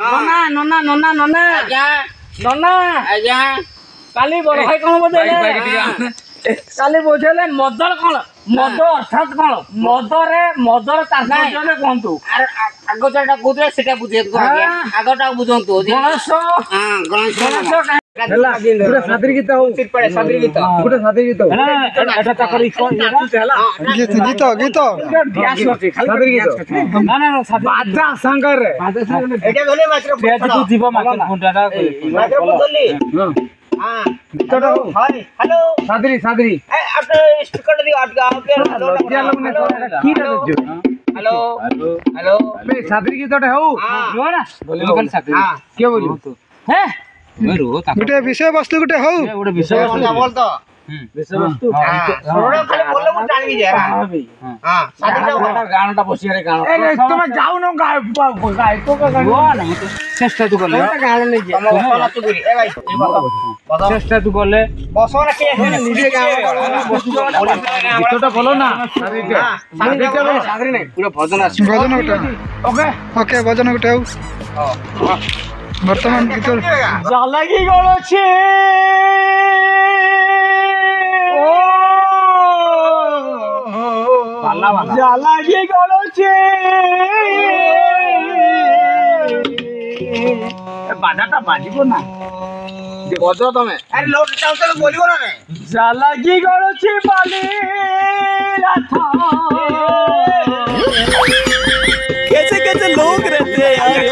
ନନା ନନା ନନା ନନା ଆଜ୍ଞା ନନା ଆଜ୍ଞା କାଲି ବଡ ଭାଇ କଣ ବୁଝେଇଲେ କାଲି ବୁଝେଇଲେ ମଦର କଣ ମଦ ଅର୍ଥାତ୍ କଣ ମଦର ତାତ୍ପର୍ଯ୍ୟ କୁହନ୍ତୁ ଆଗ ଯୋଉଟା କହୁଥିଲେ ସେଟା ବୁଝେଇବାକୁ ଆଜ୍ଞା ଆଗଟା ବୁଝନ୍ତୁ ଗଣେଶ ଗଣେଶ ହେଲା ଗୋଟେ ସାଦରୀ ଗୀତ ହଉ ସାଦରୀ ଗୀତ ଗୋଟେ ସାଦରୀ ଗୀତ ଏଟା ତାକରି ହେଲା ଗୀତ ସାଦରୀ ଗୀତ ନା ନା ବାଜା ସାଙ୍ଗରେ ଏଟା ଧଲେ ମାତ୍ର ପେଜକୁ ଯିବ ମାତ୍ର ଫୁଣ୍ଡାଟା ମାତ୍ର ଧଲେ हां गीतटा हो हाय हेलो सादरी सादरी ए आपने स्पीकर दियो आपका लज्जा लगने की दजो हेलो हेलो बे सादरी गीतटा हो रो ना बोलिबो खाली सादरी हां के बोलिबो तू हैं मैं रो ता गुटे विषय वस्तु गुटे हो गुटे विषय वस्तु बोल तो विषय वस्तु रोड खाली बोलले मु टाणी जे हां सादरी गानटा बसिया रे गान ए तुम जाऊ न गाय तो का गान ना चेष्टा तू करले गान नहीं जे बसला तू करी ए भाई चेष्टा तू करले बसला के निजे गान गीतटा बोलो ना सादरी नहीं पूरा भजन आसी भजन गुटे ओके ओके भजन गुटे हो वर्तमान गीत जालागी गळछे जालागी गळछे बाजाटा बाजिबो ना बजो तमे अरे लोट चाउ चल बोलिबो ना रे जालागी गळछे बाली राथा कैसे कैसे लोग रहते हैं यार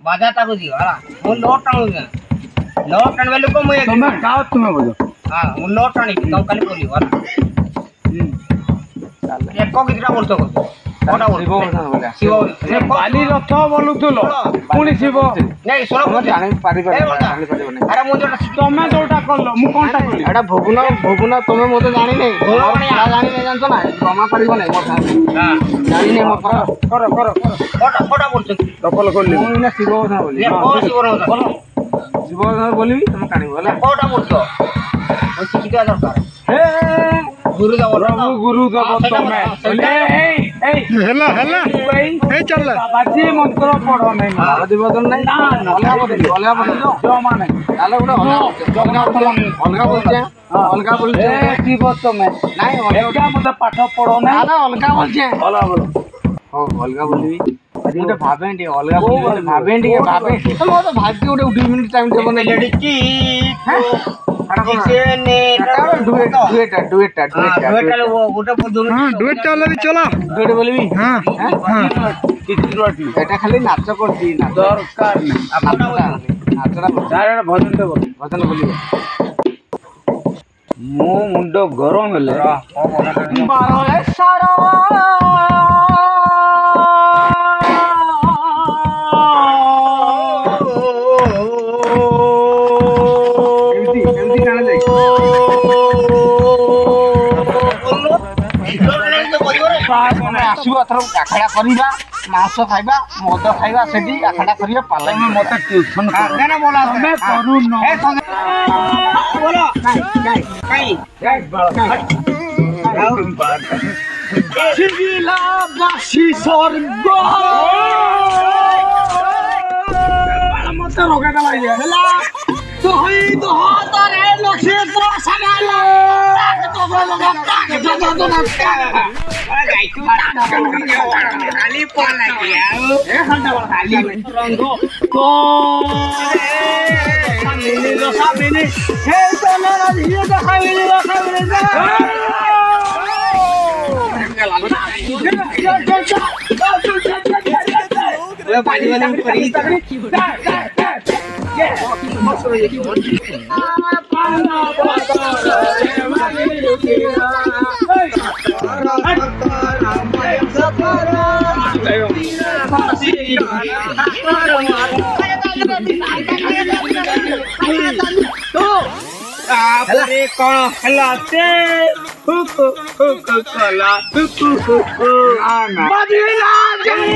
बाजा ताको दियो हला मु लोट टाणु लोट टाण वेलु को मु तुम गाओ तुम बोलो हां मु लोट टाणी तुम खाली बोलियो हला एको कितना बोलतो को कोटा बोल शिव बाली रथ बोलुतलो पुणी शिव नहीं सुनो जानि पारि पारि अरे मु जोटा तमे जोटा करलो मु कोनटा करली एटा भोगुना तमे मते जानि नै जानि नै जानतो ना जमा परिबो नै मोर हां जानि नै मोर करो कोटा बोलतो डबल करली मु ना शिव ना बोली ये को शिव ना बोलो शिव ना बोली तुम कानी बोला कोटा बोलतो ओ शिखिता दरकार हे गुरु देव तमे ए हेला हेला ए चल बाजी मंत्र पढ़ो नहीं बाजी बदन नहीं ना अलगा बदल जो माने ताले गुडे अलगा बोलते की बात तमे नहीं अलगा मत पाठ पढ़ो नहीं अलगा बोलछे अलगा बोलो हो अलगा बोलबी अरे गुडे भाबेंडी अलगा बोलबी भाबेंडी के भाबे तो मत भाग के गुडे 2 मिनिट टाइम देबो नहीं लड़की डुएट चला भी चला डुएट बोलबी हां এটা খালি নাচ করছি না দরকার নাচটা ডাইরেক্ট ভজন দেব ভজন বলিব মো মুন্ড গরম হলে বারলে সারা ଆସିବ ଏଥର ଆଖଡ଼ା କରିବା ମାଂସ ଖାଇବା ମଦ ଖାଇବା ସେଠି ଆଖଡ଼ା କରିବା ପାଲା ମତେ ଟ୍ୟୁସନ ତମେ କରୁନ ବାସି ସ୍ୱର୍ଗ ମତେ ଲଗେଇଦେଲା ଇଏ ହେଲା শহীদ হাতরে লক্ষ্মী বসালে খালি পালা গিয়া এ ঘন্টা বল খালি রঙ্গ তো সামনে রসাবিনি হে তোমরা দিয়ে দেখাবিনি রসাবিনি যা পানি বানি করি Apre kono helate huku huku kola huku huku ana badila jani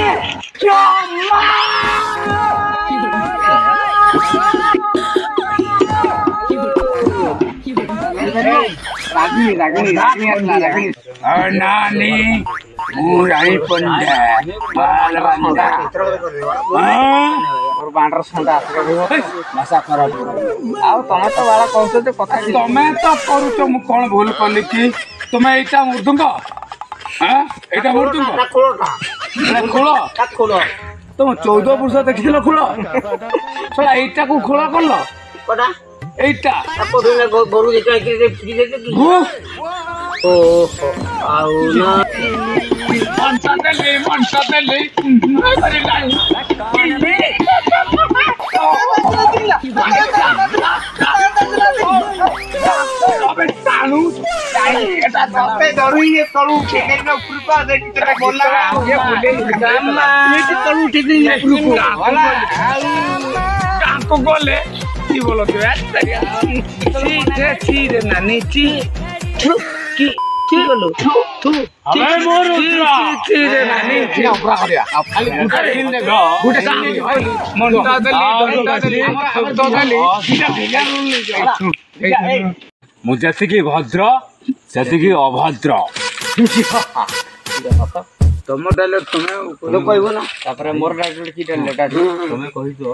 choma नानी मुरारी पंडा बाल बंदा और बांडर संडा भाषा खराब आउ तमे तो बाला कहछ जे कथा तमे तो करूछ मु कोन भूल कली कि तुमे एटा मुर्दुंग हां एटा मुर्दुंग खोलो खोलो तुम 14 वर्ष देखिल खोलो सला एटा को खोलो करलो कोडा एटा आपो दिने गोरु देखै कि फ्री दे कि ओ आउ ना मन साथे ले अरे लाई अबे तानु एटा तपे धरुई ये तळु ठेके न कृपा दे कि तेरा बोला ये बोले गामा ये तळु ठेके न कृपा वाला काम को गोले की बोलो तू यार ची रे नानी ची की बोलो तू अबे मोर उतरा ची रे नानी ची अपरा करिया खाली गुटा दिन दे गुटा मनता दली सीधा भेजा रूल ले जाए मु जैसे भद्र जैसे अभद्र तुम डायलॉग तुम्हें तो कहबो ना तापर मोर डायलॉग की डायलॉग तुम्हें कहि दो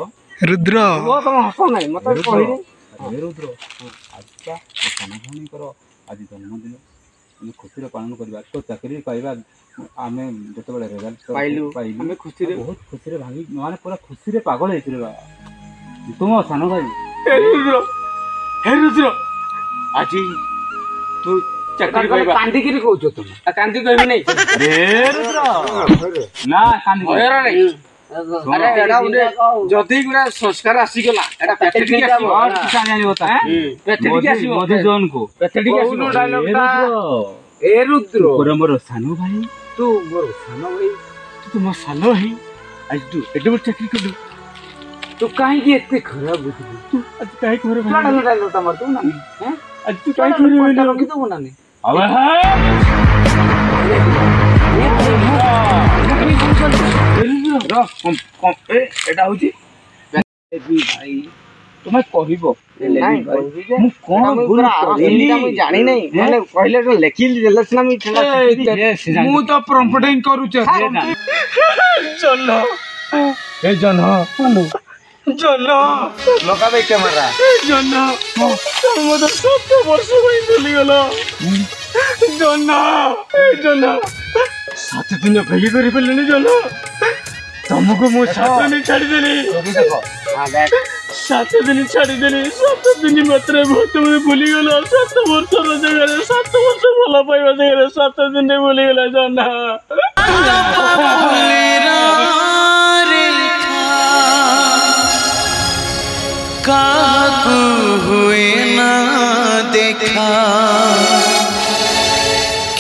रुद्र वो तुम हसो नहीं मत कहि रे रुद्र आज का खाना खानी करो आज जन्मदिन हम खुशी रे पालन करबा तो चाकरी पाइबा आमे जते बळे रिजल्ट पाइलु हमें खुशी रे बहुत खुशी रे भागी माने पूरा खुशी रे पागल हेतिरे बा तुम सानो भाई हे रुद्र आज तू चाकरी पाइबा कांदी किरी कहउछ तुम कांदी कहबी नहीं रे रुद्र ना कांदी होयरा नहीं अरे एडा उडे जति गुडा संस्कार आसी गला एडा पेटेटी आसी और किसान जानी होता है पेटेटी आसी मधु जोन को पेटेटी आसी डायलॉगटा ए रुद्र पूरा मोर सानो भाई तू मोर सानो भाई तू मो सानो भाई आज तू एडे बड़ चाकरी करलु तू काहे की एते खराब बुझली तू आज काहे करे भाई डायलॉग तमर तू ना हैं आज तू काहे करे भाई रखी तो बना नहीं अबे हां एटा होची भाई तुम्हें कहबो मु कोन भूल करली मैं जानी नहीं माने पहले तो लेखि देलस ना मु तो प्रॉम्प्टिंग करू छ चलो ए जन जन लगाबे कैमरा जन तुम तो 7 वर्ष होई भूली गलो जन 7 दिन भली करी पड़ले जन तुमको मु 7 दिन छाड़ी देली देखो हां देख 7 दिन छाड़ी देली 7 दिन मात्र तुम भूली गलो 7 वर्ष जगह 7 वर्ष भला पाइबा जगह 7 दिन भूली गला जना काकू हुए ना देखा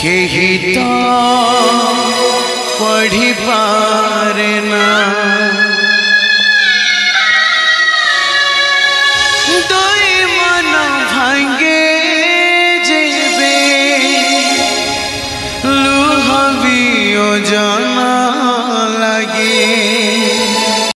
केही तो पढ़ी पारे ना।